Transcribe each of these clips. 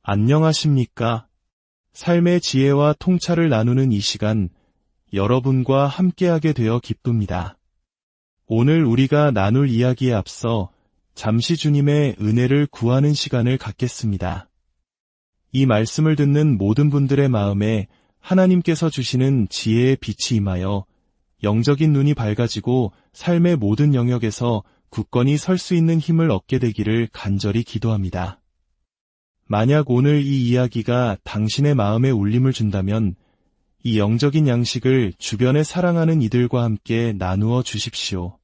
안녕하십니까? 삶의 지혜와 통찰을 나누는 이 시간, 여러분과 함께하게 되어 기쁩니다. 오늘 우리가 나눌 이야기에 앞서 잠시 주님의 은혜를 구하는 시간을 갖겠습니다. 이 말씀을 듣는 모든 분들의 마음에 하나님께서 주시는 지혜의 빛이 임하여 영적인 눈이 밝아지고 삶의 모든 영역에서 굳건히 설 수 있는 힘을 얻게 되기를 간절히 기도합니다. 만약 오늘 이 이야기가 당신의 마음에 울림을 준다면 이 영적인 양식을 주변에 사랑하는 이들과 함께 나누어 주십시오.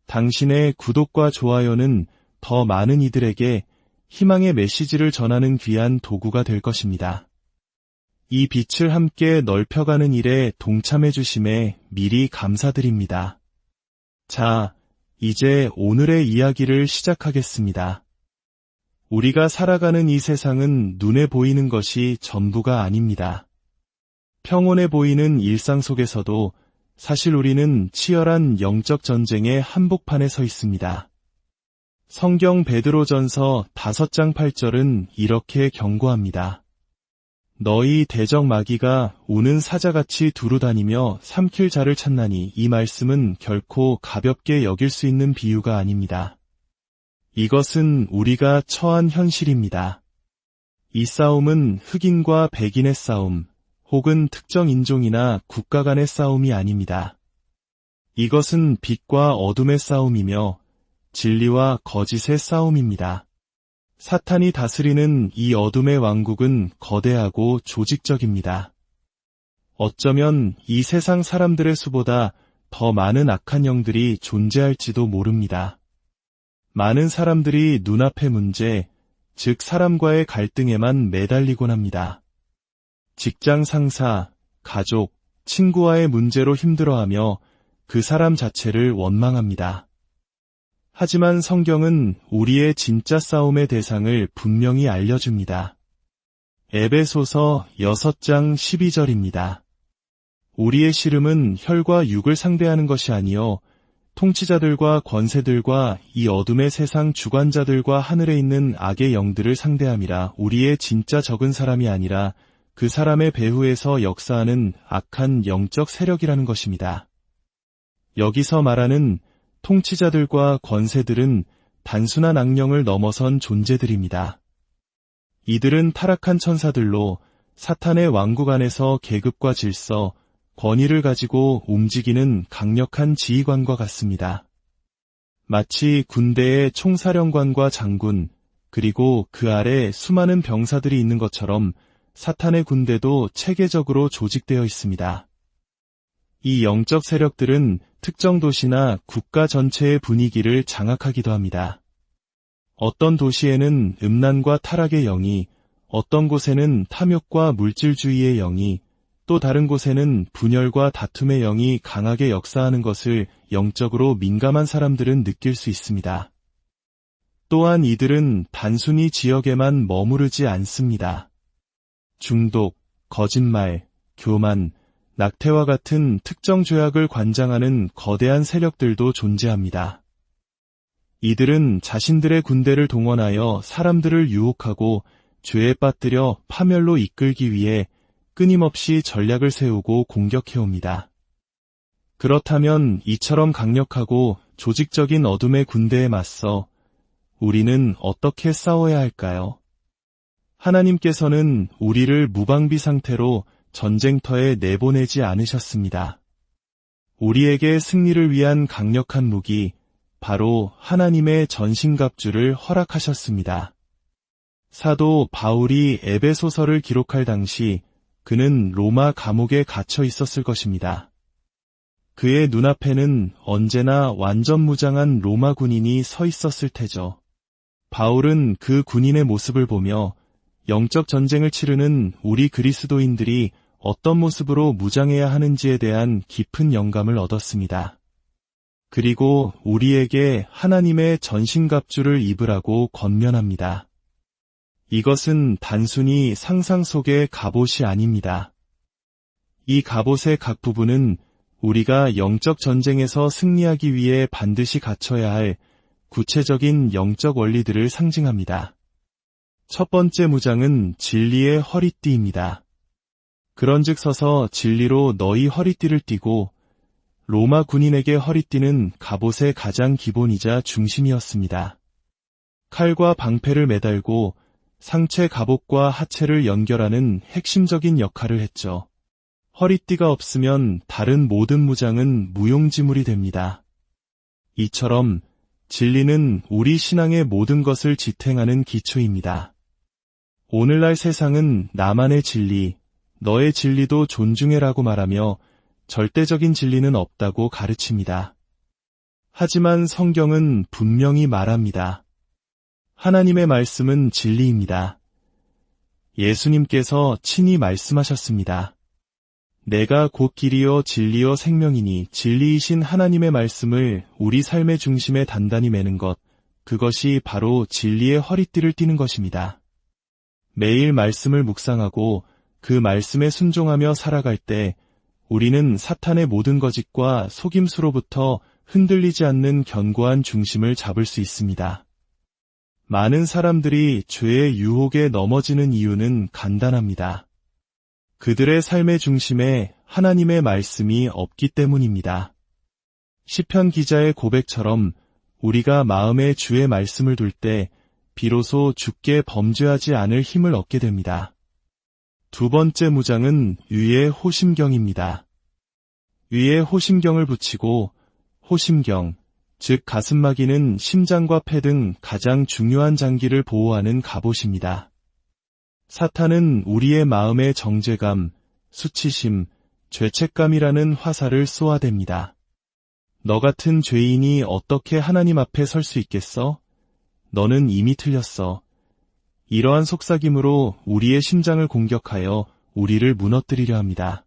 당신의 구독과 좋아요는 더 많은 이들에게 희망의 메시지를 전하는 귀한 도구가 될 것입니다. 이 빛을 함께 넓혀가는 일에 동참해 주심에 미리 감사드립니다. 자, 이제 오늘의 이야기를 시작하겠습니다. 우리가 살아가는 이 세상은 눈에 보이는 것이 전부가 아닙니다. 평온해 보이는 일상 속에서도 사실 우리는 치열한 영적 전쟁의 한복판에 서 있습니다. 성경 베드로전서 5장 8절은 이렇게 경고합니다. 너희 대적 마귀가 우는 사자같이 두루다니며 삼킬 자를 찾나니. 이 말씀은 결코 가볍게 여길 수 있는 비유가 아닙니다. 이것은 우리가 처한 현실입니다. 이 싸움은 흑인과 백인의 싸움, 혹은 특정 인종이나 국가 간의 싸움이 아닙니다. 이것은 빛과 어둠의 싸움이며 진리와 거짓의 싸움입니다. 사탄이 다스리는 이 어둠의 왕국은 거대하고 조직적입니다. 어쩌면 이 세상 사람들의 수보다 더 많은 악한 영들이 존재할지도 모릅니다. 많은 사람들이 눈앞의 문제, 즉 사람과의 갈등에만 매달리곤 합니다. 직장 상사, 가족, 친구와의 문제로 힘들어하며 그 사람 자체를 원망합니다. 하지만 성경은 우리의 진짜 싸움의 대상을 분명히 알려줍니다. 에베소서 6장 12절입니다. 우리의 씨름은 혈과 육을 상대하는 것이 아니요 통치자들과 권세들과 이 어둠의 세상 주관자들과 하늘에 있는 악의 영들을 상대함이라. 우리의 진짜 적은 사람이 아니라 그 사람의 배후에서 역사하는 악한 영적 세력이라는 것입니다. 여기서 말하는 통치자들과 권세들은 단순한 악령을 넘어선 존재들입니다. 이들은 타락한 천사들로 사탄의 왕국 안에서 계급과 질서, 권위를 가지고 움직이는 강력한 지휘관과 같습니다. 마치 군대의 총사령관과 장군, 그리고 그 아래 수많은 병사들이 있는 것처럼 사탄의 군대도 체계적으로 조직되어 있습니다. 이 영적 세력들은 특정 도시나 국가 전체의 분위기를 장악하기도 합니다. 어떤 도시에는 음란과 타락의 영이, 어떤 곳에는 탐욕과 물질주의의 영이, 또 다른 곳에는 분열과 다툼의 영이 강하게 역사하는 것을 영적으로 민감한 사람들은 느낄 수 있습니다. 또한 이들은 단순히 지역에만 머무르지 않습니다. 중독, 거짓말, 교만, 낙태와 같은 특정 죄악을 관장하는 거대한 세력들도 존재합니다. 이들은 자신들의 군대를 동원하여 사람들을 유혹하고 죄에 빠뜨려 파멸로 이끌기 위해 끊임없이 전략을 세우고 공격해옵니다. 그렇다면 이처럼 강력하고 조직적인 어둠의 군대에 맞서 우리는 어떻게 싸워야 할까요? 하나님께서는 우리를 무방비 상태로 전쟁터에 내보내지 않으셨습니다. 우리에게 승리를 위한 강력한 무기, 바로 하나님의 전신갑주를 허락하셨습니다. 사도 바울이 에베소서를 기록할 당시 그는 로마 감옥에 갇혀 있었을 것입니다. 그의 눈앞에는 언제나 완전 무장한 로마 군인이 서 있었을 테죠. 바울은 그 군인의 모습을 보며 영적 전쟁을 치르는 우리 그리스도인들이 어떤 모습으로 무장해야 하는지에 대한 깊은 영감을 얻었습니다. 그리고 우리에게 하나님의 전신갑주를 입으라고 권면합니다. 이것은 단순히 상상 속의 갑옷이 아닙니다. 이 갑옷의 각 부분은 우리가 영적 전쟁에서 승리하기 위해 반드시 갖춰야 할 구체적인 영적 원리들을 상징합니다. 첫 번째 무장은 진리의 허리띠입니다. 그런즉 서서 진리로 너희 허리띠를 띠고. 로마 군인에게 허리띠는 갑옷의 가장 기본이자 중심이었습니다. 칼과 방패를 매달고 상체 갑옷과 하체를 연결하는 핵심적인 역할을 했죠. 허리띠가 없으면 다른 모든 무장은 무용지물이 됩니다. 이처럼 진리는 우리 신앙의 모든 것을 지탱하는 기초입니다. 오늘날 세상은 나만의 진리, 너의 진리도 존중해라고 말하며 절대적인 진리는 없다고 가르칩니다. 하지만 성경은 분명히 말합니다. 하나님의 말씀은 진리입니다. 예수님께서 친히 말씀하셨습니다. 내가 곧 길이요 진리요 생명이니 진리이신 하나님의 말씀을 우리 삶의 중심에 단단히 매는 것, 그것이 바로 진리의 허리띠를 띠는 것입니다. 매일 말씀을 묵상하고 그 말씀에 순종하며 살아갈 때 우리는 사탄의 모든 거짓과 속임수로부터 흔들리지 않는 견고한 중심을 잡을 수 있습니다. 많은 사람들이 죄의 유혹에 넘어지는 이유는 간단합니다. 그들의 삶의 중심에 하나님의 말씀이 없기 때문입니다. 시편 기자의 고백처럼 우리가 마음에 주의 말씀을 둘 때 비로소 주께 범죄하지 않을 힘을 얻게 됩니다. 두 번째 무장은 위의 호심경입니다. 위에 호심경을 붙이고 호심경, 즉 가슴막이는 심장과 폐 등 가장 중요한 장기를 보호하는 갑옷입니다. 사탄은 우리의 마음의 정죄감, 수치심, 죄책감이라는 화살을 쏘아댑니다. 너 같은 죄인이 어떻게 하나님 앞에 설 수 있겠어? 너는 이미 틀렸어. 이러한 속삭임으로 우리의 심장을 공격하여 우리를 무너뜨리려 합니다.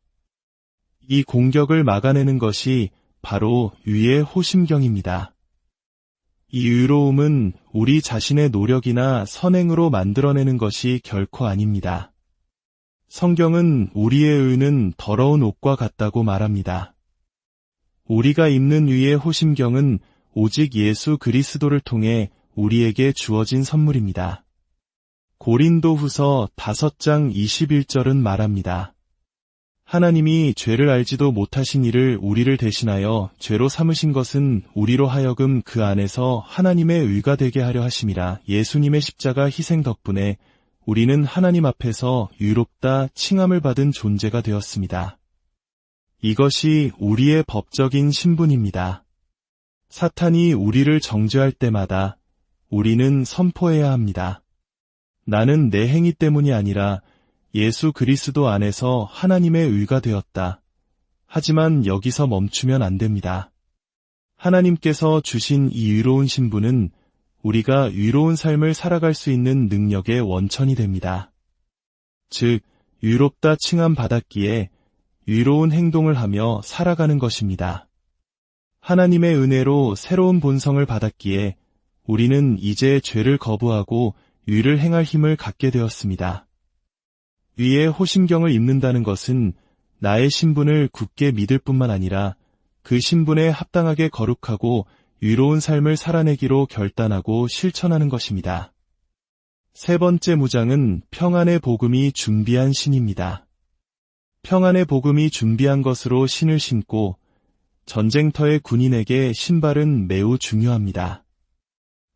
이 공격을 막아내는 것이 바로 위의 호심경입니다. 이 의로움은 우리 자신의 노력이나 선행으로 만들어내는 것이 결코 아닙니다. 성경은 우리의 의는 더러운 옷과 같다고 말합니다. 우리가 입는 위의 호심경은 오직 예수 그리스도를 통해 우리에게 주어진 선물입니다. 고린도후서 5장 21절은 말합니다. 하나님이 죄를 알지도 못하신 이를 우리를 대신하여 죄로 삼으신 것은 우리로 하여금 그 안에서 하나님의 의가 되게 하려 하심이라. 예수님의 십자가 희생 덕분에 우리는 하나님 앞에서 의롭다 칭함을 받은 존재가 되었습니다. 이것이 우리의 법적인 신분입니다. 사탄이 우리를 정죄할 때마다 우리는 선포해야 합니다. 나는 내 행위 때문이 아니라 예수 그리스도 안에서 하나님의 의가 되었다. 하지만 여기서 멈추면 안 됩니다. 하나님께서 주신 이 의로운 신분은 우리가 의로운 삶을 살아갈 수 있는 능력의 원천이 됩니다. 즉, 의롭다 칭함 받았기에 의로운 행동을 하며 살아가는 것입니다. 하나님의 은혜로 새로운 본성을 받았기에 우리는 이제 죄를 거부하고 의를 행할 힘을 갖게 되었습니다. 위에 호심경을 입는다는 것은 나의 신분을 굳게 믿을 뿐만 아니라 그 신분에 합당하게 거룩하고 의로운 삶을 살아내기로 결단하고 실천하는 것입니다. 세 번째 무장은 평안의 복음이 준비한 신입니다. 평안의 복음이 준비한 것으로 신을 신고 전쟁터의 군인에게 신발은 매우 중요합니다.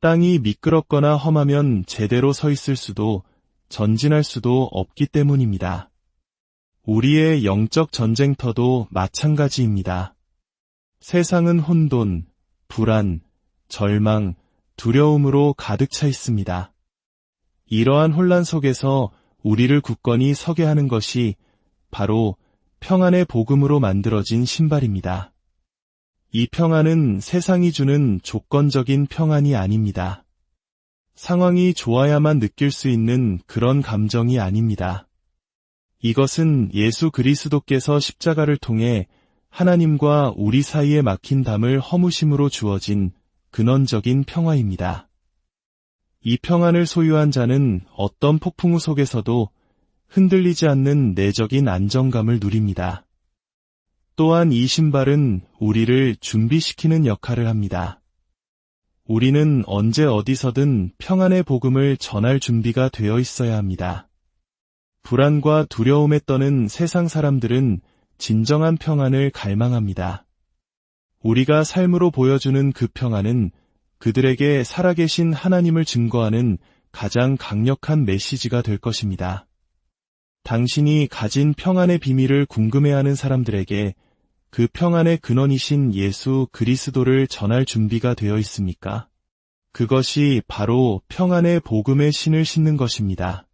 땅이 미끄럽거나 험하면 제대로 서 있을 수도 전진할 수도 없기 때문입니다. 우리의 영적 전쟁터도 마찬가지입니다. 세상은 혼돈, 불안, 절망, 두려움으로 가득 차 있습니다. 이러한 혼란 속에서 우리를 굳건히 서게 하는 것이 바로 평안의 복음으로 만들어진 신발입니다. 이 평안은 세상이 주는 조건적인 평안이 아닙니다. 상황이 좋아야만 느낄 수 있는 그런 감정이 아닙니다. 이것은 예수 그리스도께서 십자가를 통해 하나님과 우리 사이에 막힌 담을 허무심으로 주어진 근원적인 평화입니다. 이 평안을 소유한 자는 어떤 폭풍우 속에서도 흔들리지 않는 내적인 안정감을 누립니다. 또한 이 신발은 우리를 준비시키는 역할을 합니다. 우리는 언제 어디서든 평안의 복음을 전할 준비가 되어 있어야 합니다. 불안과 두려움에 떠는 세상 사람들은 진정한 평안을 갈망합니다. 우리가 삶으로 보여주는 그 평안은 그들에게 살아계신 하나님을 증거하는 가장 강력한 메시지가 될 것입니다. 당신이 가진 평안의 비밀을 궁금해하는 사람들에게 그 평안의 근원이신 예수 그리스도를 전할 준비가 되어 있습니까? 그것이 바로 평안의 복음의 신을 신는 것입니다.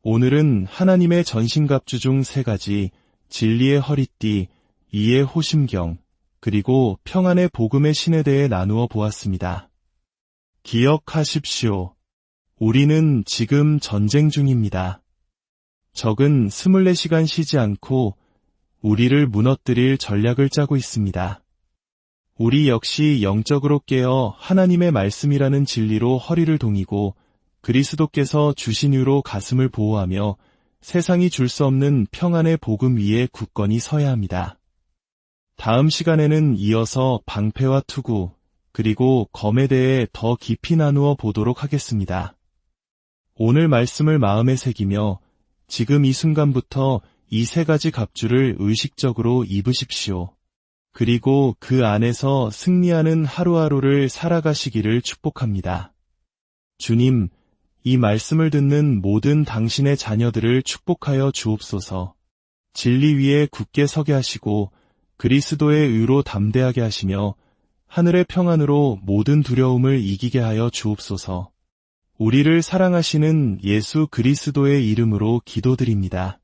오늘은 하나님의 전신갑주 중 3가지, 진리의 허리띠, 이의 호심경, 그리고 평안의 복음의 신에 대해 나누어 보았습니다. 기억하십시오. 우리는 지금 전쟁 중입니다. 적은 24시간 쉬지 않고 우리를 무너뜨릴 전략을 짜고 있습니다. 우리 역시 영적으로 깨어 하나님의 말씀이라는 진리로 허리를 동이고 그리스도께서 주신 유로 가슴을 보호하며 세상이 줄 수 없는 평안의 복음 위에 굳건히 서야 합니다. 다음 시간에는 이어서 방패와 투구, 그리고 검에 대해 더 깊이 나누어 보도록 하겠습니다. 오늘 말씀을 마음에 새기며 지금 이 순간부터 이 3가지 갑주를 의식적으로 입으십시오. 그리고 그 안에서 승리하는 하루하루를 살아가시기를 축복합니다. 주님, 이 말씀을 듣는 모든 당신의 자녀들을 축복하여 주옵소서. 진리 위에 굳게 서게 하시고 그리스도의 의로 담대하게 하시며 하늘의 평안으로 모든 두려움을 이기게 하여 주옵소서. 우리를 사랑하시는 예수 그리스도의 이름으로 기도드립니다.